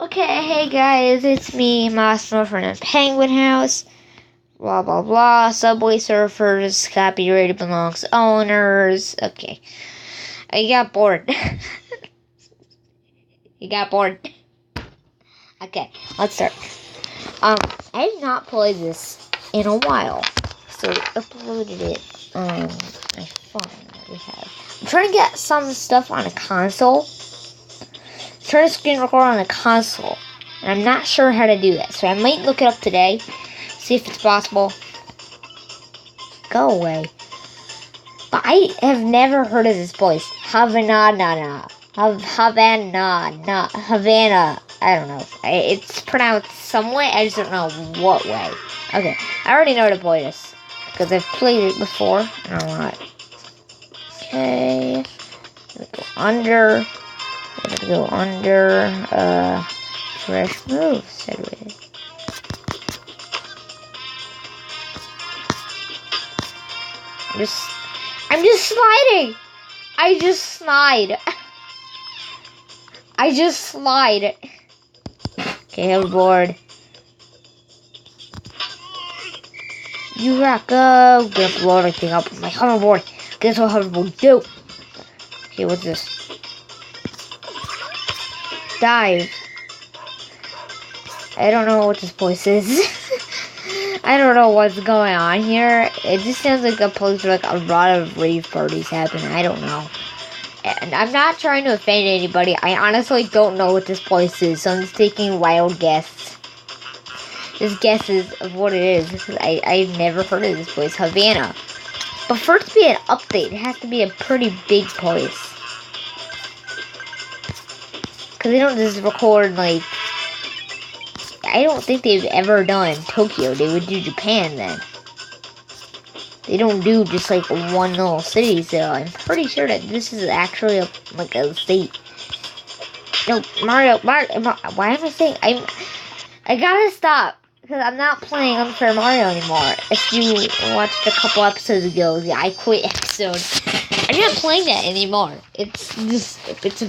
Okay, hey guys, it's me, Master from the Penguin House. Blah blah blah. Subway Surfers, copyright belongs to owners. Okay, I got bored. You got bored. Okay, let's start. I have not played this in a while, so I uploaded it on my phone that we have. I'm trying to get some stuff on a console. Turn screen record on a console. And I'm not sure how to do that. So I might look it up today. See if it's possible. Go away. But I have never heard of this place. Havana. I don't know. It's pronounced some way. I just don't know what way. Okay. I already know how to play this. Because I've played it before. I don't know. Okay. Go under. Go under, fresh moves, said we. I'm just sliding! I just slide. Okay, hoverboard. You rock, go! Gonna blow everything up with my hoverboard. Guess what hoverboard do? Okay, what's this? Dive. I don't know what this place is. I don't know what's going on here. It just sounds like a place where like a lot of rave parties happen. I don't know. And I'm not trying to offend anybody. I honestly don't know what this place is, so I'm just taking wild guesses. Just guesses of what it is. Because I've never heard of this place, Havana. But for it to be an update, it has to be a pretty big place. Because they don't just record, like, I don't think they've ever done Tokyo. They would do Japan then. They don't do just, like, one little city, so I'm pretty sure that this is actually, a state. No, Mario, why am I saying, I gotta stop. Because I'm not playing Unfair Mario anymore. If you watched a couple episodes ago, the I Quit episode, I'm not playing that anymore. It's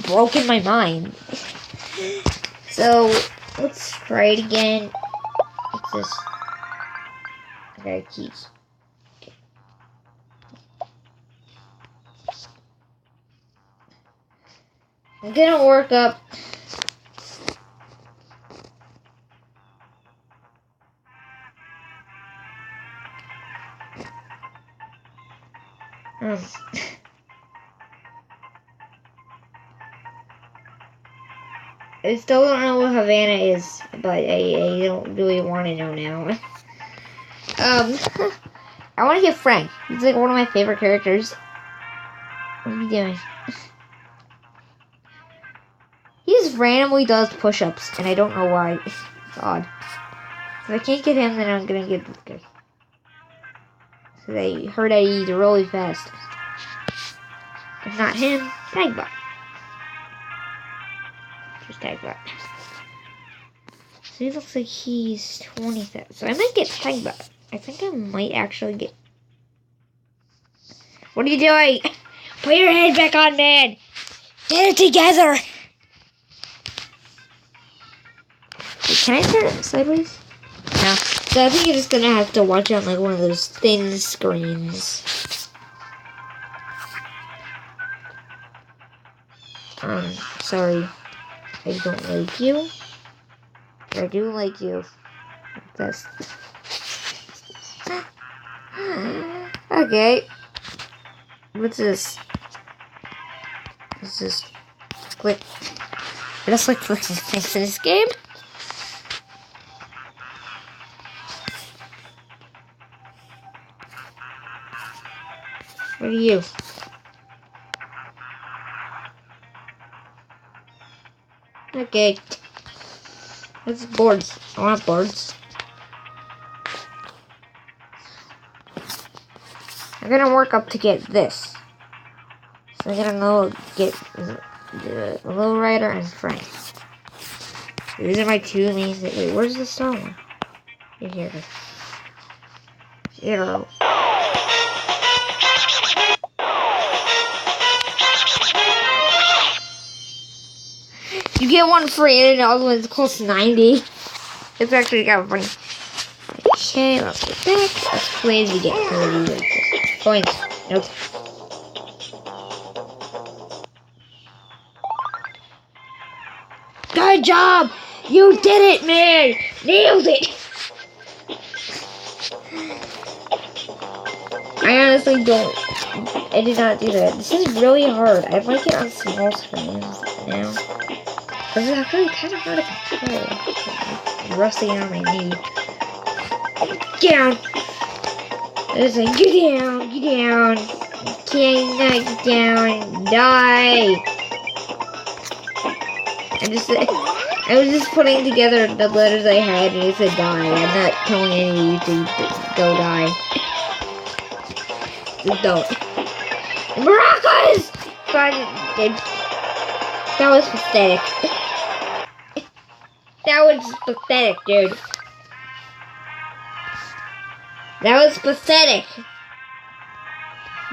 broken my mind. So, let's try it again. What's this? I got keys. Okay. I'm gonna work up. I still don't know what Havana is, but I don't really want to know now. I want to get Frank. He's like one of my favorite characters. What are you doing? He just randomly does push-ups, and I don't know why. It's odd. If I can't get him, then I'm gonna get this guy. So I heard that he's really fast. If not him, Tagbot. Just Tagbot. So he looks like he's 20,000. So I might get Tagbot. I think I might actually get... What are you doing? Put your head back on, man! Get it together! Wait, can I turn it sideways? No. So I think you're just gonna have to watch it on like one of those thin screens. Sorry. I don't like you. But I do like you. That's... Okay. What's this? What's this? Click. I just like clicking things in this game. What are you? Okay. What's boards? I want boards. I'm gonna work up to get this. So I'm gonna go get the lowrider and Frank. These are my two main. Wait, where's the star one? Here it is. 0. You get one free and the other one's costs 90. It's actually kind of funny. Okay, let's go back. Let's play as we get 30 points. Nope. Good job! You did it, man! Nailed it! I honestly don't. I did not do that. This is really hard. I might get on small screens now. This is actually kind of hard to control. I'm rusting on my knee. Get down! It's like, get down, get down. You can't not get down. Die! I was just putting together the letters I had and it said die. I'm not telling any of you to go die. Just don't. Maracas! That was pathetic. That was pathetic, dude. That was pathetic.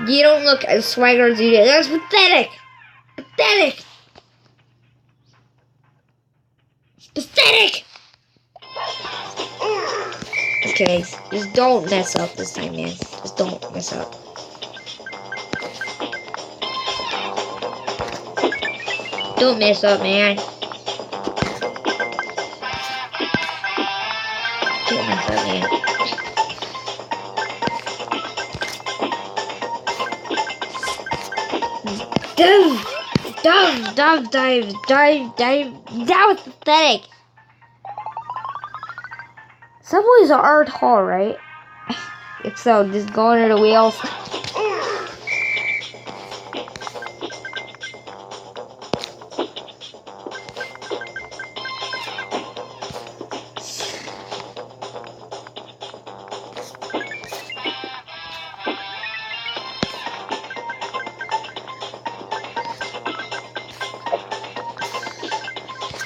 You don't look as swagger as you did. That was pathetic. Pathetic. Pathetic! Okay, just don't mess up this time, man. Just don't mess up. Don't mess up, man. Don't mess up, man. Dive. That was pathetic. Subways are tall, right? If so, just go under the wheels.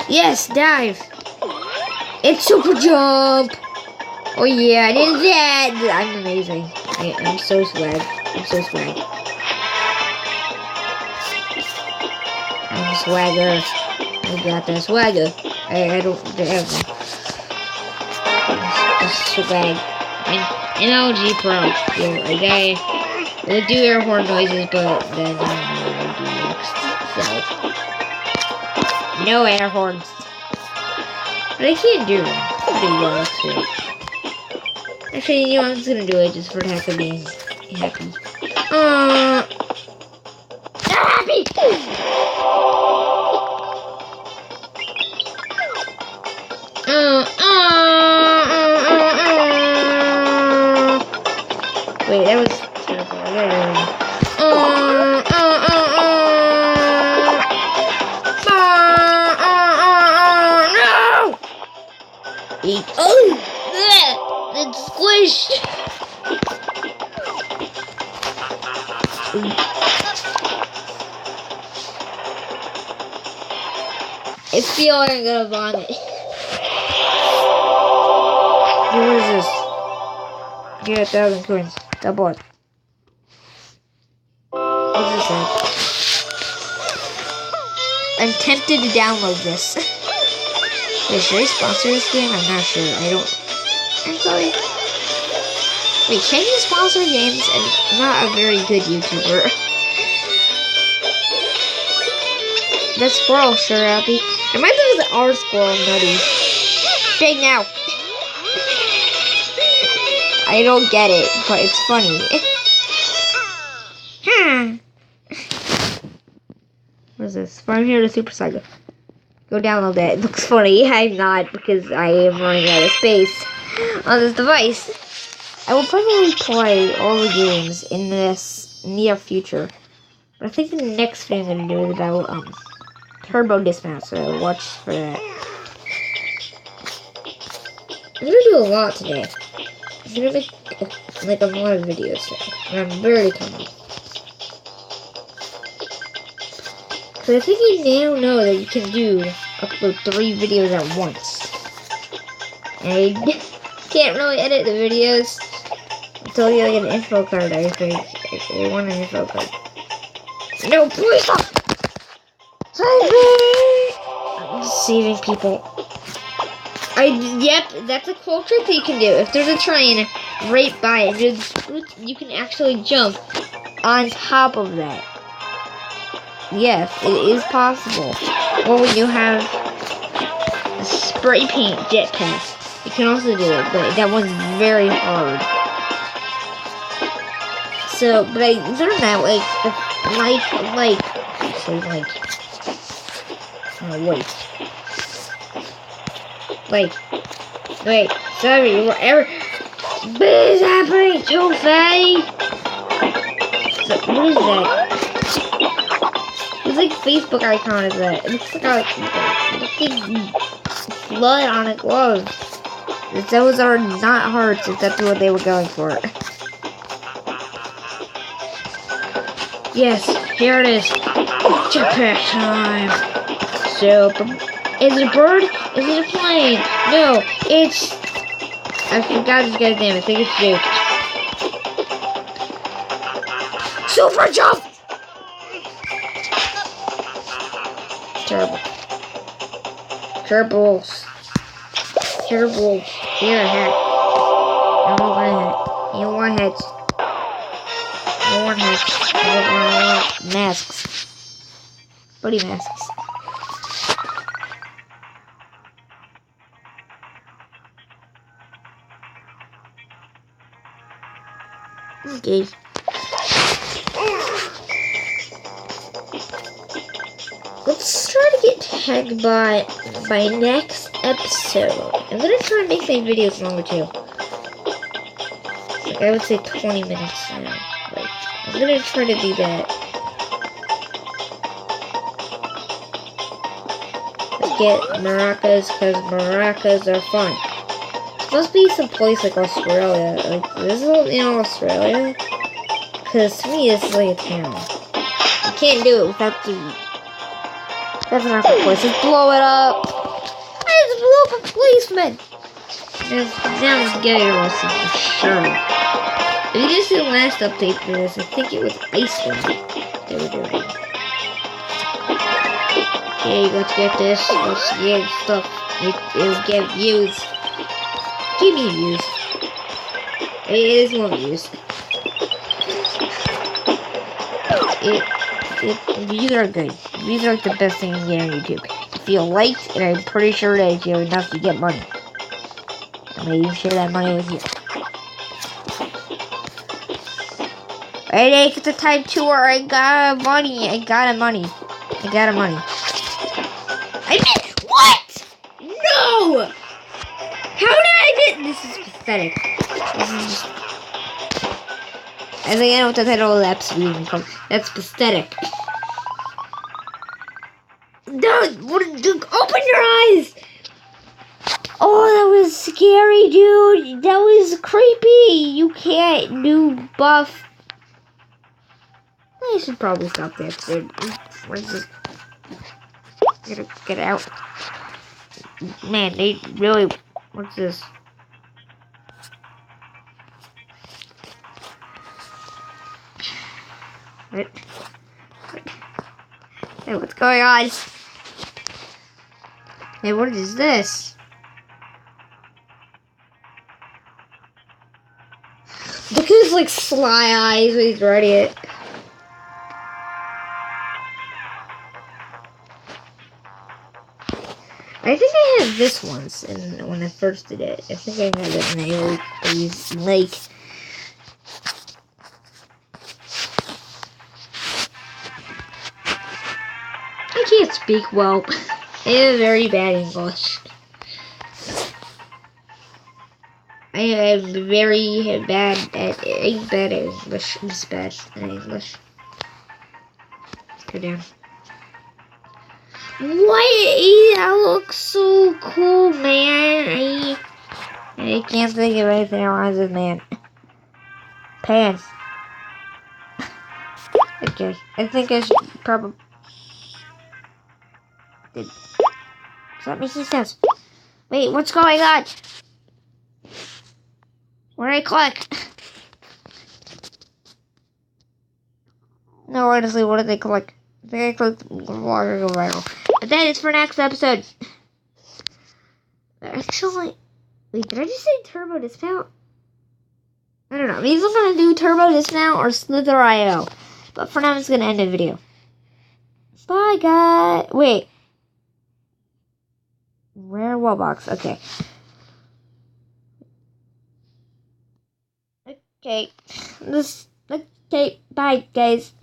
Yes, dive. It's super jump. Oh yeah, I did that. I'm amazing. I'm so swag. I'm so swag. I'm swagger. I got that swagger. I don't have one. Just swag. An LG Pro. Yeah, okay. We'll do air horn noises, but then I don't know what I'll do next. So. No air horns. But I can't do them. Pretty well, actually. Actually, you know, I'm just gonna do it just for the heck of being happy. Happy! Wait, that was terrible. I gotta do it. No! It's squished. I feel like I'm gonna vomit. What is this? Get 1,000 coins. Double it. What's this like? I'm tempted to download this. Wait, should I sponsor this game? I'm not sure. I don't. I'm sorry. Wait, can you sponsor games? I'm not a very good YouTuber. That squirrel sure happy. I might lose the R squirrel nutty. Big now. I don't get it, but it's funny. What is this? Farm here to Super Saga. Go download that. It looks funny. I'm not, because I am running out of space on this device. I will probably play all the games in this near future. But I think the next thing I'm going to do is about Turbo Dismount, so watch for that. I'm going to do a lot today. I'm going to make a lot of videos today. And I'm very confident. So I think you now know that you can upload 3 videos at once. And I can't really edit the videos until you get an info card, I think. I want an info card. No, please stop! Save me! deceiving people. Yep, that's a cool trick that you can do. If there's a train right by it, you can actually jump on top of that. Yes, it is possible. Or when you have a spray paint jetpack, you can also do it, but that one's very hard. So, but I learned that, wait, sorry, whatever. What is happening too fast? So, what is that? It's like Facebook icon is that? It looks like blood on a glove. Those are not hearts if that's what they were going for. Yes, here it is. Jetpack time. So, is it a bird? Is it a plane? No, it's... I forgot this guy's name. I think it's Jake. Super jump! Terrible. Gerbils. Here, a hat. I want my hat. You want hats. I want hats. I want masks. Buddy masks. Okay. Let's try to get tagged by next episode. I'm gonna try to make these videos longer too. Like I would say 20 minutes now. Like I'm gonna try to do that. Let's get maracas because maracas are fun. It's supposed to be some place like Australia. Like this is in Australia. Because to me this is like a town. You can't do it without the... That's not the place. Just blow it up. I just blew up a policeman. Now it's getting arrested for sure. If you didn't see the last update for this, I think it was Iceland they were doing. Okay, let's get this. Let's get stuff. It'll get views. Give me views. It is more views. Views are good. Views are like the best thing you can get on YouTube. If you liked, and I'm pretty sure that if you have enough, you get money. I'm gonna even share that money with you. Alright, it's the time tour. I got money. I got money. I did what? No! How did I get? This is pathetic. This is just... I think I know what the title of the episode is called. That's pathetic. Open your eyes! Oh, that was scary, dude. That was creepy. You can't do buff. I should probably stop the episode. Where's this? Get out. Man, they really... What's this? What? Hey, what's going on? Hey, what is this? Look at his, like, sly eyes when he's writing it. I think I had this once when I first did it. I think I had it in a lake. I can't speak well. I have very bad English. I am very bad at English. I'm just bad at English. Let's go down. What? That looks so cool, man. I can't think of anything else as man. Pants. Okay, I think I should probably... Does that make sense? Wait, what's going on? Where did I click? No, honestly, what did they click? I think I clicked Water Go Viral. But that is for next episode. Actually, wait, did I just say turbo dismount? I don't know. Maybe I'm gonna do turbo dismount or Slither.io. But for now, I'm just gonna end the video. Bye, guys. Wait. Rare wall box. Okay. Okay. Okay. Bye, guys.